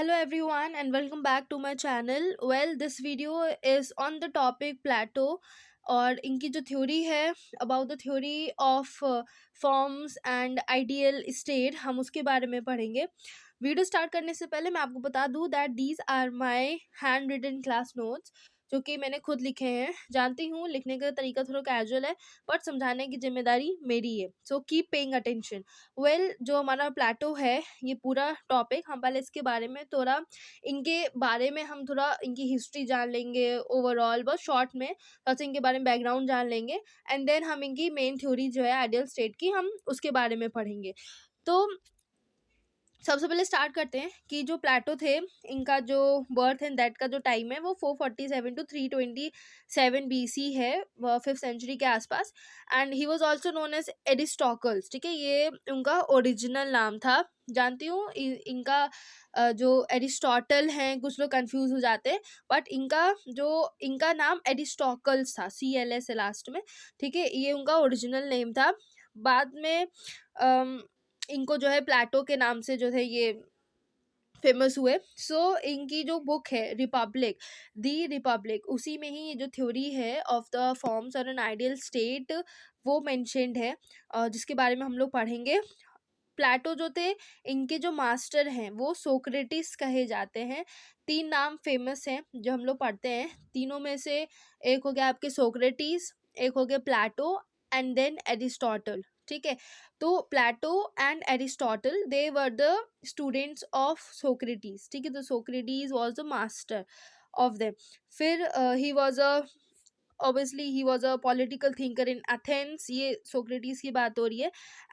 Hello everyone and welcome back to my channel. Well, this video is on the topic Plato और इनकी जो theory है about the theory of forms and ideal state हम उसके बारे में पढ़ेंगे. वीडियो स्टार्ट करने से पहले मैं आपको बता दूं that these are my handwritten class notes जो कि मैंने खुद लिखे हैं. जानती हूँ लिखने का तरीका थोड़ा कैजुअल है बट समझाने की जिम्मेदारी मेरी है. So keep paying attention. Well, जो हमारा प्लेटो है ये पूरा टॉपिक हम पहले इसके बारे में थोड़ा इनके बारे में हम थोड़ा इनकी हिस्ट्री जान लेंगे ओवरऑल बहुत शॉर्ट में. थोड़ा सा इनके बारे में बैकग्राउंड जान लेंगे एंड देन हम इनकी मेन थ्योरी जो है आइडियल स्टेट की हम उसके बारे में पढ़ेंगे. तो सबसे पहले स्टार्ट करते हैं कि जो प्लेटो थे इनका जो बर्थ एंड दैट का जो टाइम है वो 447 to 327 BC है, 5th सेंचुरी के आसपास. And he was also known as Aristotle's. ठीक है, ये उनका ओरिजिनल नाम था. जानती हूँ इनका जो एरिस्टोटल हैं कुछ लोग कंफ्यूज हो जाते हैं बट इनका नाम एरिस्टोकल्स था, CLS है लास्ट में. ठीक है, ये उनका ओरिजिनल नेम था. बाद में इनको जो है प्लेटो के नाम से जो है ये फेमस हुए. सो इनकी जो बुक है रिपब्लिक, दी रिपब्लिक, उसी में ही ये जो थ्योरी है ऑफ द फॉर्म्स और एन आइडियल स्टेट वो मेंशन्ड है जिसके बारे में हम लोग पढ़ेंगे. प्लेटो जो थे इनके जो मास्टर हैं वो सोक्रेटिस कहे जाते हैं. 3 नाम फेमस हैं जो हम लोग पढ़ते हैं. तीनों में से एक हो गया आपके सोक्रेटिस, एक हो गया प्लेटो एंड देन एरिस्टोटल. ठीक है, तो Plato and Aristotle they were the students of Socrates. ठीक है, तो Socrates was the master of them. फिर he was a obviously he was a political thinker in Athens. ये सोक्रेटिस की बात हो रही है.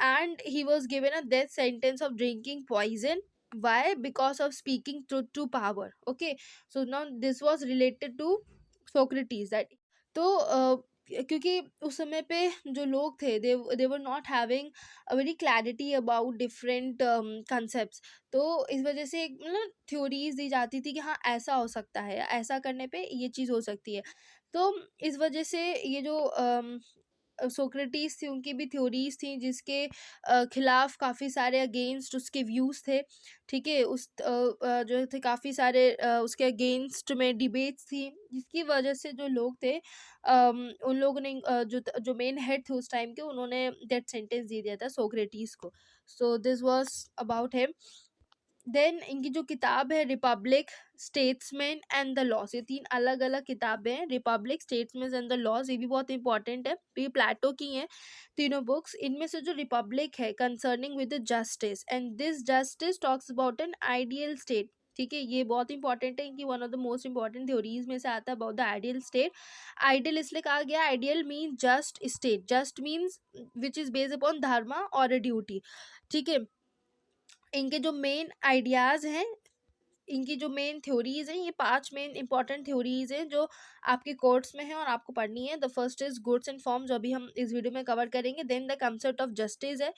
and he was given a death sentence of drinking poison. why? Because of speaking truth to power. okay, so now this was related to Socrates that. तो क्योंकि उस समय पे जो लोग थे they were not having a very clarity about different concepts. तो इस वजह से मतलब थ्योरीज दी जाती थी कि हाँ ऐसा हो सकता है, ऐसा करने पे ये चीज़ हो सकती है. तो इस वजह से ये जो सोक्रेटिस थी उनकी भी थ्योरीज थी जिसके खिलाफ काफ़ी सारे अगेंस्ट उसके व्यूज़ थे. ठीक है, जो थे काफ़ी सारे उसके अगेंस्ट में डिबेट्स थी जिसकी वजह से जो लोग थे उन लोगों ने जो मेन हेड थे उस टाइम के उन्होंने डेथ सेंटेंस दे दिया था सोक्रेटिस को. So this was about him. Then इनकी जो किताब है Republic, Statesman and the Laws, ये 3 अलग अलग किताबें हैं. Republic, Statesman and the Laws ये भी बहुत इंपॉर्टेंट है. ये प्लेटो की हैं तीनों बुक्स. इनमें से जो रिपब्लिक है concerning with the justice and this justice talks about an ideal state. ठीक है, ये बहुत इंपॉर्टेंट है कि one of the most important theories में से आता है about the ideal state. Ideal इसलिए कहा गया, ideal mean just state. Just means which is based upon dharma और ड्यूटी. ठीक है, इनके जो मेन आइडियाज़ हैं, इनकी जो मेन थ्योरीज हैं, ये 5 मेन इंपॉर्टेंट थ्योरीज हैं जो आपके कोर्स में है और आपको पढ़नी है. The first is goods and form जो अभी हम इस वीडियो में कवर करेंगे. Then the concept of justice है.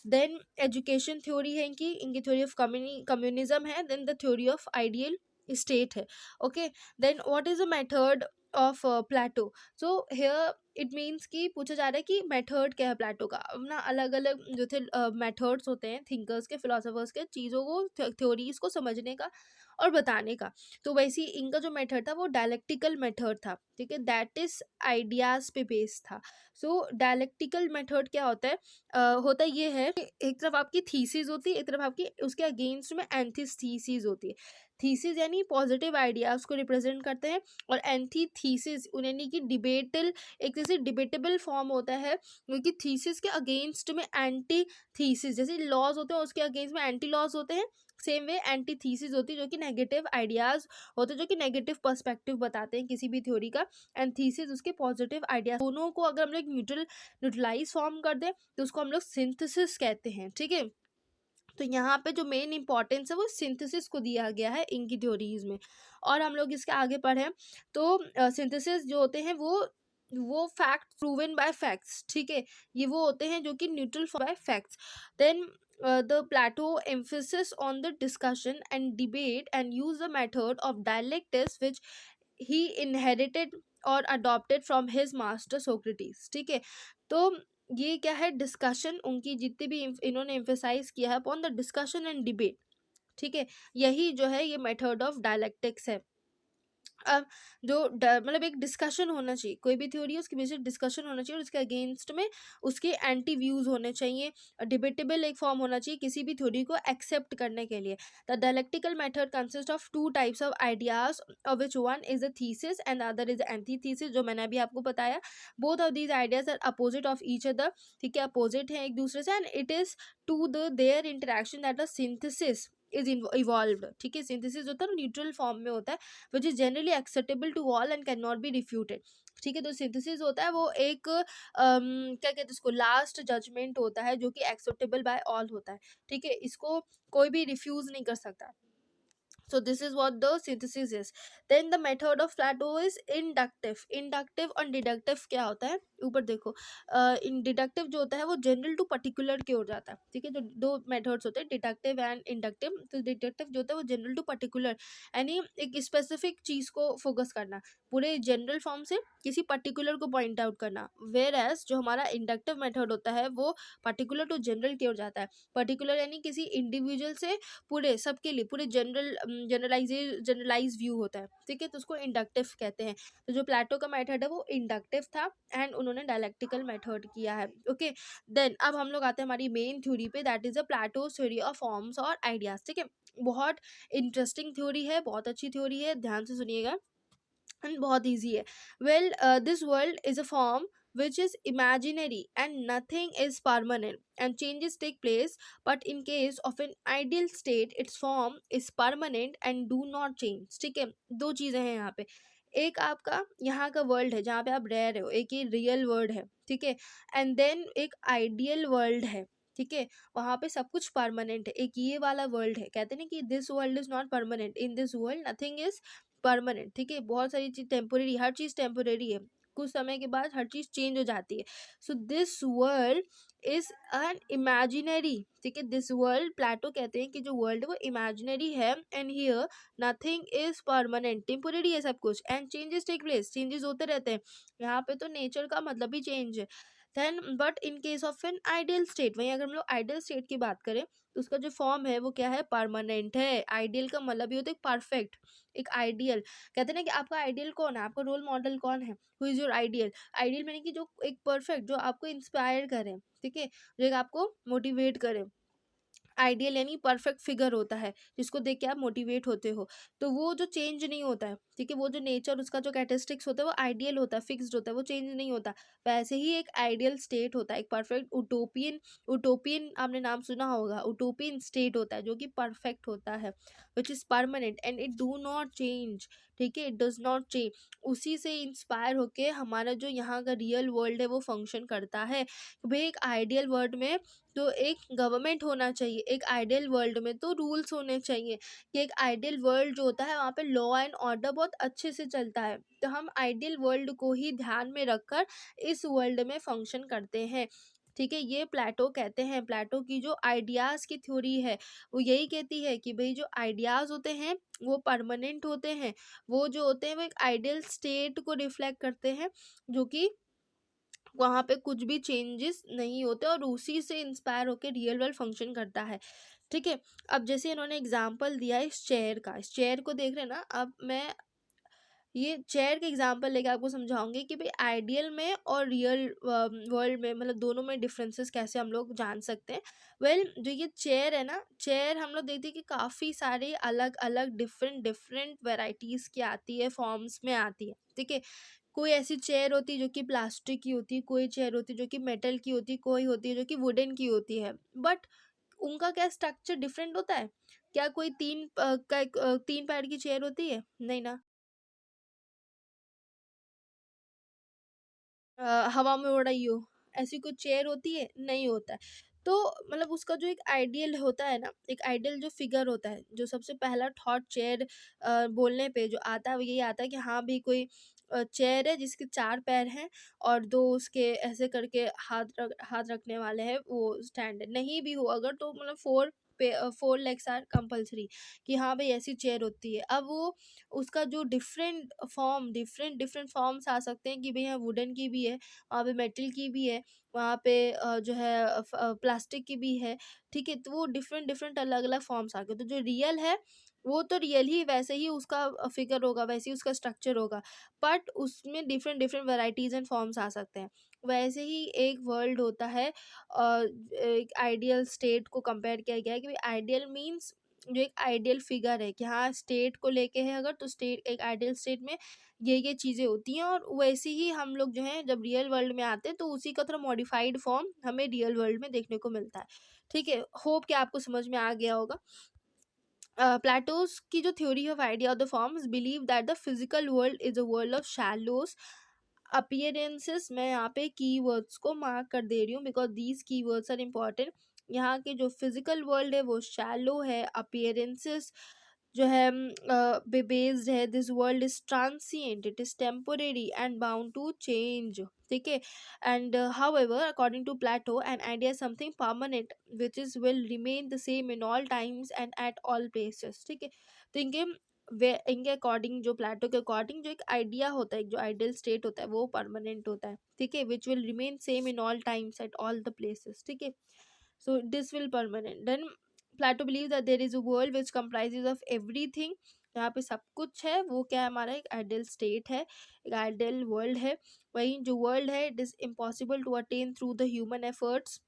देन एजुकेशन थ्योरी है इनकी थ्योरी ऑफ कम्युनिज्म है. Then the theory of ideal state है. Okay, then what is the method of Plato. So here it means कि पूछा जा रहा है कि मेथड क्या है प्लेटो का. अपना अलग अलग जो थे मेथड्स होते हैं थिंकर्स के, फिलोसोफर्स के, चीज़ों को थ्योरीज को समझने का और बताने का. तो वैसे ही इनका जो मेथड था वो डायलेक्टिकल मेथड था. ठीक है, दैट इज आइडियाज पे बेस्ड था. सो डायलेक्टिकल मेथड क्या होता है? होता ये है कि एक तरफ आपकी थीसिस होती है, एक तरफ आपकी उसके अगेंस्ट में एंटीथीसिस होती है. थीसिस यानी पॉजिटिव आइडियाज को रिप्रेजेंट करते हैं और एंटीथीसिस यानी कि डिबेटल, एक जैसे डिबेटेबल फॉर्म होता है क्योंकि थीसिस के अगेंस्ट में एंटी थीसिस, जैसे लॉज होते हैं उसके अगेंस्ट में एंटी लॉज होते हैं. सेम वे एंटी थीसिस होती है जो कि नेगेटिव आइडियाज होते हैं, जो कि नेगेटिव पर्सपेक्टिव बताते हैं किसी भी थ्योरी का. एंड थीसिस उसके पॉजिटिव आइडियाज. दोनों को अगर हम लोग न्यूट्रलाइज फॉर्म कर दें तो उसको हम लोग सिंथेसिस कहते हैं. ठीक है, तो यहाँ पे जो मेन इंपॉर्टेंस है वो सिंथेसिस को दिया गया है इनकी थ्योरीज में. और हम लोग इसके आगे पढ़ें तो सिंथेसिस जो होते हैं वो फैक्ट प्रूवन बाय फैक्ट्स. ठीक है, ये वो होते हैं जो कि neutral by facts. Then the Plato emphasis on the discussion and debate and use the method of dialectics which he inherited or adopted from his master Socrates. ठीक है, तो ये क्या है, डिस्कशन. उनकी जितने भी इन्होंने एम्फेसाइज किया है upon the discussion and debate. ठीक है, यही जो है ये मेथड ऑफ डायलेक्टिक्स है। अब जो मतलब एक डिस्कशन होना चाहिए, कोई भी थ्योरी है उसके बेसिक डिस्कशन होना चाहिए और उसके अगेंस्ट में उसके एंटी व्यूज होने चाहिए, डिबेटेबल एक फॉर्म होना चाहिए किसी भी थ्योरी को एक्सेप्ट करने के लिए। The dialectical method consist of two types of ideas, of which one is a thesis and other is antithesis, जो मैंने अभी आपको बताया। Both of these ideas are opposite of each other, ठीक है, अपोजिट है एक दूसरे से, and it is to the their interaction that the synthesis is evolved, ठीक है। सिंथेसिस होता है न्यूट्रल फॉर्म में होता है, which is generally acceptable to all and can not be refuted, ठीक है। तो सिंथेसिस होता है वो एक क्या कहते हैं उसको, लास्ट जजमेंट होता है जो कि एक्सेप्टेबल बाय ऑल होता है, ठीक है, इसको कोई भी रिफ्यूज नहीं कर सकता। So this is what the synthesis is. Then the method of Plato is inductive. Inductive और deductive क्या होता है, ऊपर देखो, इन डिडक्टिव जो होता है वो जनरल टू पर्टिकुलर की ओर जाता है, ठीक है। जो दो मेथड्स होते हैं डिडक्टिव एंड इंडक्टिव, तो डिडक्टिव जो होता है वो जनरल टू पर्टिकुलर, यानी एक स्पेसिफिक चीज को फोकस करना, पूरे जनरल फॉर्म से किसी पर्टिकुलर को पॉइंट आउट करना। वेयर एज जो हमारा इंडक्टिव मेथड होता है वो पर्टिकुलर टू जनरल की ओर जाता है। पर्टिकुलर यानी किसी इंडिविजुअल से पूरे सबके लिए, पूरे जनरलाइज व्यू होता है, ठीक है, तो उसको इंडक्टिव कहते हैं। तो जो प्लेटो का मेथड है वो इंडक्टिव था एंड उन्होंने डायलेक्टिकल मेथड किया है, ओके। देन अब हम लोग आते हैं हमारी मेन थ्योरी पे, that is a Plato theory of forms और आइडियाज, ठीक है। बहुत इंटरेस्टिंग थ्योरी है, बहुत अच्छी थ्योरी है, ध्यान से सुनिएगा, एंड बहुत ईजी है। Well, this world is a form which is imaginary and nothing is permanent and changes take place, but in case of an ideal state its form is permanent and do not change, ठीक है। दो चीजें हैं यहाँ पे, एक आपका यहाँ का वर्ल्ड है जहाँ पे आप रह रहे हो, एक ये रियल वर्ल्ड है, ठीक है, एंड देन एक आइडियल वर्ल्ड है, ठीक है, वहां पे सब कुछ परमानेंट है। एक ये वाला वर्ल्ड है, कहते हैं ना कि this world is not permanent, in this world nothing is permanent, ठीक है, बहुत सारी चीज टेम्पोरेरी, हर चीज टेम्पोरेरी है, कुछ समय के बाद हर चीज चेंज हो जाती है। So this world is an imaginary, ठीक है, दिस वर्ल्ड, प्लेटो कहते हैं कि जो वर्ल्ड है वो इमेजिनरी है, and here nothing is permanent, temporary है सब कुछ, and changes take place, changes होते रहते हैं। यहाँ पे तो नेचर का मतलब ही चेंज है। Then but in case of an ideal state, वहीं अगर हम लोग आइडियल स्टेट की बात करें तो उसका जो फॉर्म है वो क्या है, परमानेंट है। आइडियल का मतलब ये होता है परफेक्ट, एक आइडियल, कहते हैं ना कि आपका आइडियल कौन है, आपका रोल मॉडल कौन है, who is your ideal. Ideal मैंने कि जो एक परफेक्ट, जो आपको इंस्पायर करे, ठीक है, जो एक आपको मोटिवेट करे। आइडियल यानी परफेक्ट फिगर होता है जिसको देख के आप मोटिवेट होते हो, तो वो जो चेंज नहीं होता है, ठीक है, वो जो नेचर उसका जो कैरेक्टरिस्टिक्स होता है वो आइडियल होता है, फिक्स्ड होता है, वो चेंज नहीं होता। वैसे ही एक आइडियल स्टेट होता है, एक परफेक्ट उटोपियन, उटोपियन आपने नाम सुना होगा, उटोपियन स्टेट होता है जो कि परफेक्ट होता है, which is permanent and it do not change, ठीक है, इट डज नॉट चेंज। उसी से इंस्पायर होके हमारा जो यहाँ का रियल वर्ल्ड है वो फंक्शन करता है। भाई एक आइडियल वर्ल्ड में तो एक गवर्नमेंट होना चाहिए, एक आइडियल वर्ल्ड में तो रूल्स होने चाहिए, कि एक आइडियल वर्ल्ड जो होता है वहाँ पे लॉ एंड ऑर्डर बहुत अच्छे से चलता है। तो हम आइडियल वर्ल्ड को ही ध्यान में रखकर इस वर्ल्ड में फंक्शन करते हैं, ठीक है। ये प्लेटो कहते हैं, प्लेटो की जो आइडियाज की थ्योरी है वो यही कहती है कि भाई जो आइडियाज होते हैं वो परमानेंट होते हैं, वो जो होते हैं वो एक आइडियल स्टेट को रिफ्लेक्ट करते हैं, जो कि वहाँ पे कुछ भी चेंजेस नहीं होते और उसी से इंस्पायर होकर रियल वर्ल्ड फंक्शन करता है, ठीक है। अब जैसे इन्होंने एग्जाम्पल दिया है इस चेयर का, इस चेयर को देख रहे हैं ना, अब मैं ये चेयर के एग्जाम्पल लेके आपको समझाऊंगी कि भाई आइडियल में और रियल वर्ल्ड में, मतलब दोनों में डिफरेंसेस कैसे हम लोग जान सकते हैं। वेल, जो ये चेयर है ना, चेयर हम लोग देखते हैं कि काफ़ी सारे अलग अलग डिफरेंट डिफरेंट वेराइटीज़ की आती है, फॉर्म्स में आती है, ठीक है। कोई ऐसी चेयर होती है जो कि प्लास्टिक की होती है, कोई चेयर होती है जो कि मेटल की होती है, कोई होती है जो कि वुडन की होती है, बट उनका क्या स्ट्रक्चर डिफरेंट होता है। क्या कोई तीन पैर की चेयर होती है, नहीं ना, हवा में उड़ रही हो, ऐसी कोई चेयर होती है, नहीं होता है। तो मतलब उसका जो एक आइडियल होता है ना, एक आइडियल जो फिगर होता है, जो सबसे पहला थॉट चेयर बोलने पे जो आता है वो यही आता है कि हाँ भी कोई चेयर है जिसके चार पैर हैं और दो उसके ऐसे करके हाथ रखने वाले हैं, वो स्टैंड है। नहीं भी हो अगर तो मतलब four four legs are compulsory, कि हाँ भाई ऐसी चेयर होती है। अब वो उसका जो डिफरेंट डिफरेंट फॉर्म्स आ सकते हैं कि भाई यहाँ वुडन की भी है, वहाँ पे मेटल की भी है, वहाँ पे जो है प्लास्टिक की भी है। ठीक है, तो वो डिफरेंट डिफरेंट अलग अलग फॉर्म्स आ गए। तो जो रियल है वो तो रियल ही वैसे ही उसका फिगर होगा, वैसे ही उसका स्ट्रक्चर होगा, बट उसमें different different varieties and forms आ सकते हैं। वैसे ही एक वर्ल्ड होता है, एक आइडियल स्टेट को कंपेयर किया गया है कि आइडियल मीन्स जो एक आइडियल फिगर है, कि हाँ स्टेट को लेके है अगर, तो स्टेट एक आइडियल स्टेट में ये चीज़ें होती हैं, और वैसे ही हम लोग जो है जब रियल वर्ल्ड में आते हैं तो उसी का थोड़ा मॉडिफाइड फॉर्म हमें रियल वर्ल्ड में देखने को मिलता है। ठीक है, होप कि आपको समझ में आ गया होगा। Plato's की जो theory of idea of the forms believe that the physical world is a world of shallows appearances। मैं यहाँ पे keywords को मार्क कर दे रही हूँ because these keywords are important। यहाँ के जो physical world है वो shallow है, appearances जो है बेस्ड है, this world is transient, it is temporary and bound to change. ठीक है, and however according to Plato an idea is something permanent which is will remain the same in all times and at all places। ठीक है, तो इनके according, जो प्लेटो के according, जो एक आइडिया होता है, जो आइडियल स्टेट होता है वो परमानेंट होता है। ठीक है, which will remain same in all times at all the places. ठीक है, so this will permanent। Then Plato believes that there is a world which comprises of everything। यहाँ पे सब कुछ है, वो क्या है, हमारा एक आइडियल स्टेट है, एक आइडियल वर्ल्ड है। वही जो वर्ल्ड है it is impossible to attain through the human efforts.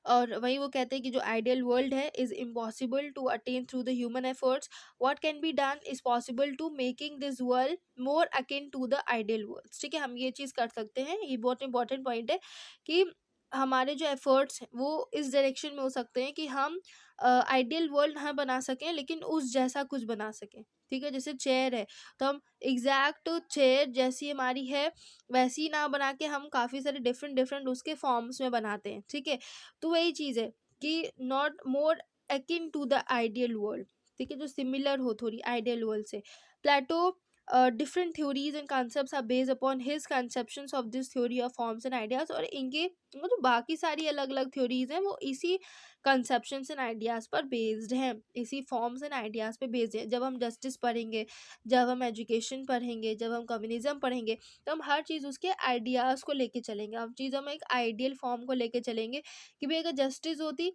और वही वो कहते हैं कि जो आइडियल वर्ल्ड है is impossible to attain through the human efforts. What can be done is possible to making this world more akin to the ideal world. ठीक है, हम ये चीज़ कर सकते हैं, ये बहुत इंपॉर्टेंट पॉइंट है कि हमारे जो एफर्ट्स हैं वो इस डायरेक्शन में हो सकते हैं कि हम आइडियल वर्ल्ड ना बना सकें लेकिन उस जैसा कुछ बना सकें। ठीक है, जैसे चेयर है तो हम एग्जैक्ट चेयर जैसी हमारी है वैसी ना बना के हम काफ़ी सारे डिफरेंट डिफरेंट उसके फॉर्म्स में बनाते हैं। ठीक है, तो वही चीज़ है कि not more akin to the ideal world. ठीक है, जो सिमिलर हो थोड़ी आइडियल वर्ल्ड से। प्लेटो different theories and concepts are based upon his conceptions of this theory of forms and ideas। और इनके वो जो बाकी सारी अलग अलग थ्योरीज हैं वो इसी कंसेप्शंस एंड आइडियाज़ पर बेस्ड हैं, इसी फॉर्म्स एंड आइडियाज़ पे बेस्ड हैं। जब हम जस्टिस पढ़ेंगे, जब हम एजुकेशन पढ़ेंगे, जब हम कम्युनिज्म पढ़ेंगे, तो हम हर चीज़ उसके आइडियाज़ को लेके चलेंगे, हर चीज़ हम एक आइडियल फॉर्म को लेके चलेंगे कि भाई अगर जस्टिस होती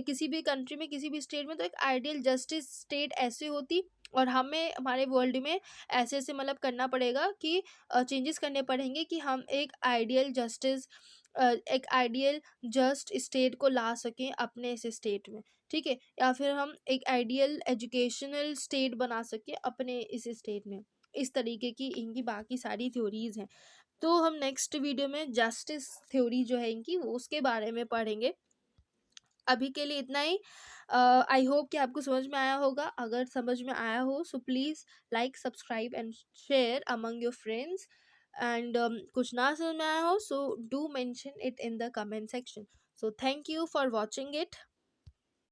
किसी भी कंट्री में, किसी भी स्टेट में, तो एक आइडियल जस्टिस स्टेट ऐसे होती, और हमें हमारे वर्ल्ड में ऐसे ऐसे मतलब करना पड़ेगा कि चेंजेस करने पड़ेंगे कि हम एक आइडियल जस्ट स्टेट को ला सकें अपने इस स्टेट में। ठीक है, या फिर हम एक आइडियल एजुकेशनल स्टेट बना सकें अपने इस स्टेट में। इस तरीके की इनकी बाकी सारी थ्योरीज हैं। तो हम नेक्स्ट वीडियो में जस्टिस थ्योरी जो है इनकी वो उसके बारे में पढ़ेंगे। अभी के लिए इतना ही। आई होप कि आपको समझ में आया होगा। अगर समझ में आया हो so please like, subscribe and share among your friends. And कुछ ना समझ में आया हो so do mention it in the comment section. So thank you for watching it.